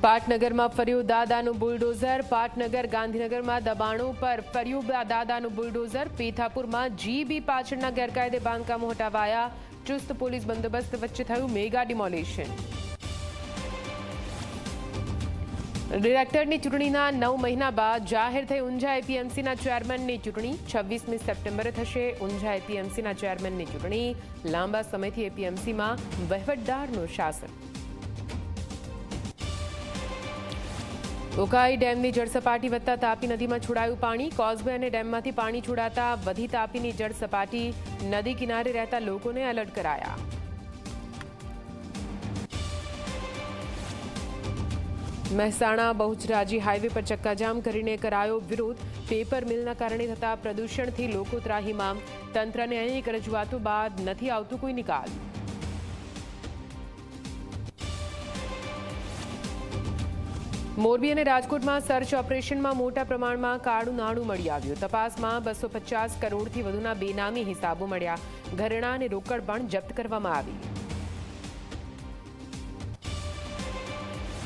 પાટનગરમાં ફર્યું દાદાનું બુલડોઝર। પાટનગર ગાંધીનગરમાં દબાણો પર ફર્યું દાદાનું બુલડોઝર। પીથાપુરમાં જીબી પાછળના ગેરકાયદે બાંધકામો હટાવાયા। ચુસ્ત પોલીસ બંદોબસ્ત વચ્ચે થયું મેગા ડિમોલિશન। ડિરેક્ટરની ચૂંટણીના 9 મહિના બાદ જાહેર થઈ ઊંઝા એપીએમસીના ચેરમેનની ચૂંટણી। 26મી સપ્ટેમ્બરે થશે ઊંઝા એપીએમસીના ચેરમેનની ચૂંટણી। લાંબા સમયથી એપીએમસીમાં વહીવટદારનું શાસન। ઉકાઈ ડેમની જળસપાટી વધતા તાપી નદીમાં છોડાયું પાણી। કોઝવે અને ડેમમાંથી પાણી છોડાતા વધી તાપીની જળસપાટી। નદી કિનારે રહેતા લોકોને એલર્ટ કરાયા। મહેસાણા બહુચરાજી હાઈવે પર ચક્કાજામ કરીને કરાયો વિરોધ। પેપર મિલના કારણે થતા પ્રદૂષણથી લોકો ત્રાહિમામ। તંત્રને અનેક રજૂઆતો બાદ નથી આવતું કોઈ નિકાલ। મોરબી અને રાજકોટમાં સર્ચ ઓપરેશનમાં મોટા પ્રમાણમાં કાળું નાણું મળી આવ્યું। તપાસમાં 250 કરોડથી વધુના બેનામી હિસાબો મળ્યા। ઘરેણાં અને રોકડ પણ જપ્ત કરવામાં આવી।